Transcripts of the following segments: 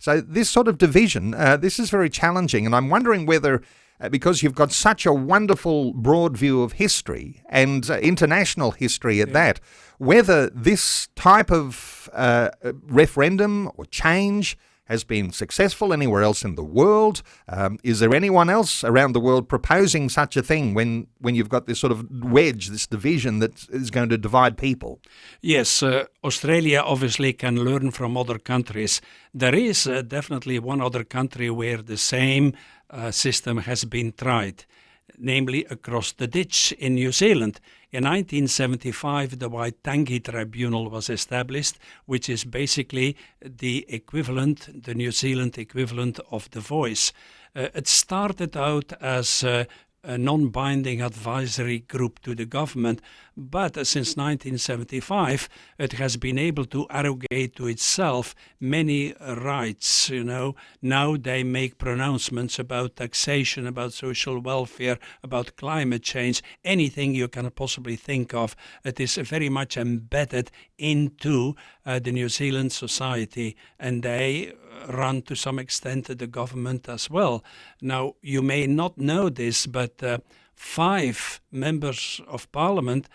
So this sort of division, this is very challenging, and I'm wondering whether, because you've got such a wonderful broad view of history and international history at that, whether this type of referendum or change has been successful anywhere else in the world. Is there anyone else around the world proposing such a thing when you've got this sort of wedge, this division that is going to divide people? Yes, Australia obviously can learn from other countries. There is definitely one other country where the same system has been tried, namely across the ditch in New Zealand. In 1975, the Waitangi Tribunal was established, which is basically the equivalent, the New Zealand equivalent of The Voice. It started out as a non-binding advisory group to the government, but since 1975 it has been able to arrogate to itself many rights. Now they make pronouncements about taxation, about social welfare, about climate change, anything you can possibly think of. It is very much embedded into the New Zealand society, and they run to some extent the government as well. Now, you may not know this, but 5 members of parliament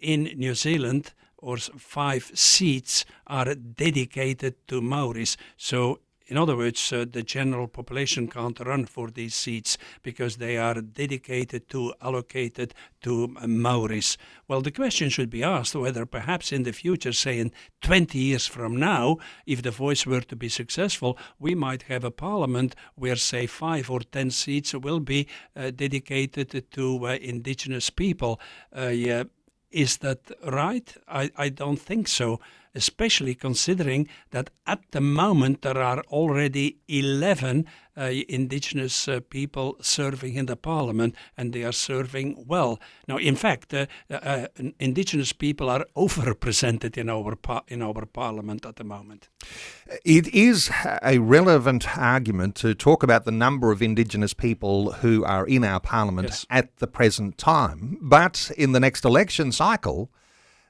in New Zealand, or 5 seats, are dedicated to Maoris. So, in other words, the general population can't run for these seats because they are dedicated to, allocated to Maoris. Well, the question should be asked whether perhaps in the future, say in 20 years from now, if The Voice were to be successful, we might have a parliament where, say, 5 or 10 seats will be dedicated to indigenous people. Is that right? I don't think so, especially considering that at the moment there are already 11 indigenous people serving in the parliament, and they are serving well. Now, in fact, indigenous people are overrepresented in our parliament at the moment. It is a relevant argument to talk about the number of indigenous people who are in our parliament at the present time, but in the next election cycle,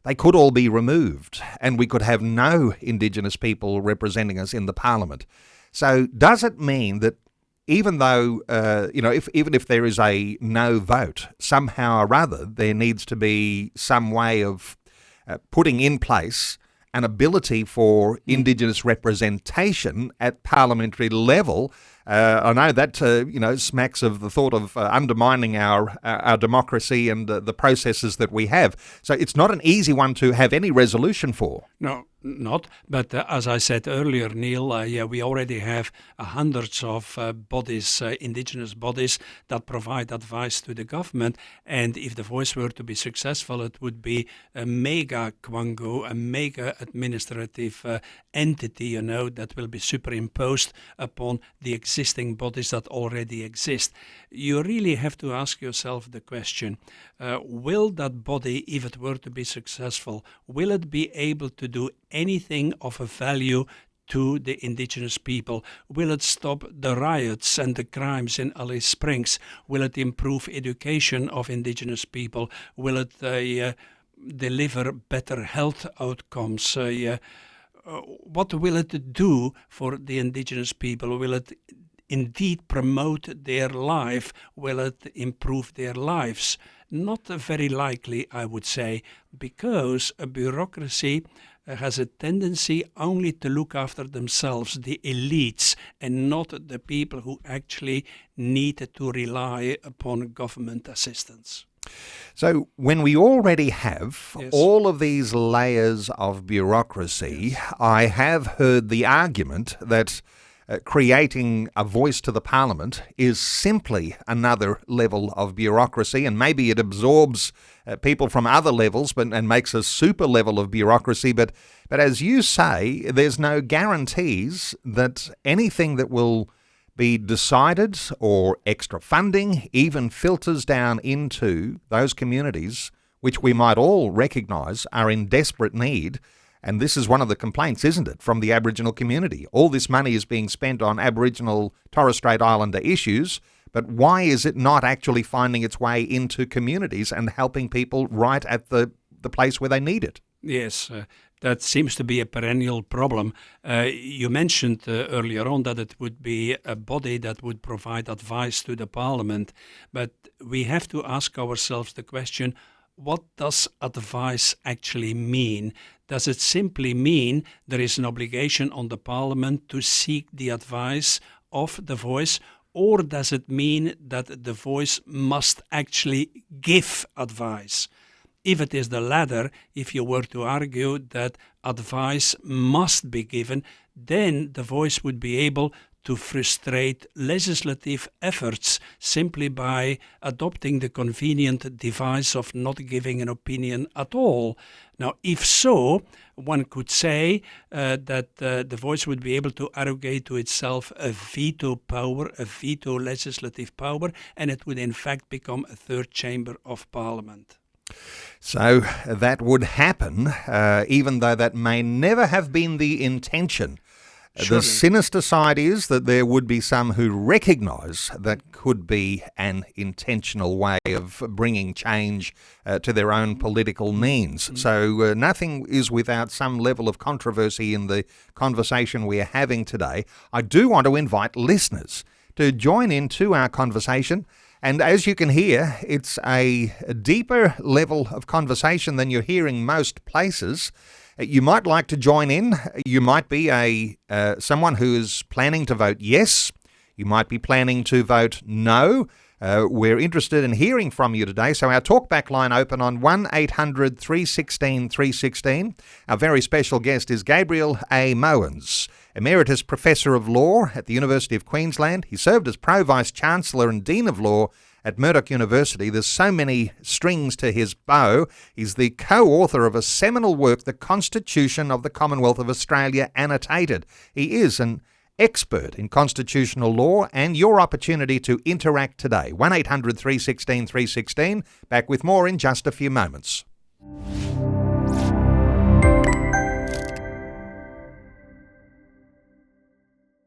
they could all be removed, and we could have no indigenous people representing us in the parliament. So does it mean that even though, even if there is a no vote, somehow or other there needs to be some way of putting in place an ability for indigenous representation at parliamentary level? I know that smacks of the thought of undermining our democracy and the processes that we have. So it's not an easy one to have any resolution for. No, not. But as I said earlier, Neil, we already have hundreds of bodies, indigenous bodies, that provide advice to the government. And if The Voice were to be successful, it would be a mega Kwango, a mega administrative entity, that will be superimposed upon the existing bodies that already exist. You really have to ask yourself the question, will that body, if it were to be successful, will it be able to do anything of a value to the indigenous people? Will it stop the riots and the crimes in Alice Springs? Will it improve education of indigenous people? Will it deliver better health outcomes? What will it do for the indigenous people? Will it indeed promote their life? Will it improve their lives? Not very likely, I would say, because a bureaucracy has a tendency only to look after themselves, the elites, and not the people who actually need to rely upon government assistance. So when we already have all of these layers of bureaucracy, I have heard the argument that creating a voice to the parliament is simply another level of bureaucracy, and maybe it absorbs people from other levels and makes a super level of bureaucracy. But as you say, there's no guarantees that anything that will be decided or extra funding even filters down into those communities which we might all recognise are in desperate need. And this is one of the complaints, isn't it, from the Aboriginal community? All this money is being spent on Aboriginal Torres Strait Islander issues, but why is it not actually finding its way into communities and helping people right at the place where they need it? Yes, That seems to be a perennial problem. You mentioned earlier on that it would be a body that would provide advice to the Parliament, but we have to ask ourselves the question, what does advice actually mean? Does it simply mean there is an obligation on the Parliament to seek the advice of the voice, or does it mean that the voice must actually give advice? If it is the latter, if you were to argue that advice must be given, then the voice would be able to frustrate legislative efforts simply by adopting the convenient device of not giving an opinion at all. Now, if so, one could say that the voice would be able to arrogate to itself a veto power, a veto legislative power, and it would in fact become a third chamber of Parliament. So that would happen, even though that may never have been the intention. Surely. The sinister side is that there would be some who recognise that could be an intentional way of bringing change to their own political means. So nothing is without some level of controversy in the conversation we are having today. I do want to invite listeners to join into our conversation. And as you can hear, it's a deeper level of conversation than you're hearing most places. You might like to join in. You might be someone who is planning to vote yes. You might be planning to vote no. We're interested in hearing from you today. So our talkback line open on 1-800 316 316. Our very special guest is Gabriel A. Moens, Emeritus Professor of Law at the University of Queensland. He served as Pro-Vice-Chancellor and Dean of Law at Murdoch University. There's so many strings to his bow. He's the co-author of a seminal work, The Constitution of the Commonwealth of Australia Annotated. He is an expert in constitutional law, and your opportunity to interact today. 1-800 316 316. Back with more in just a few moments.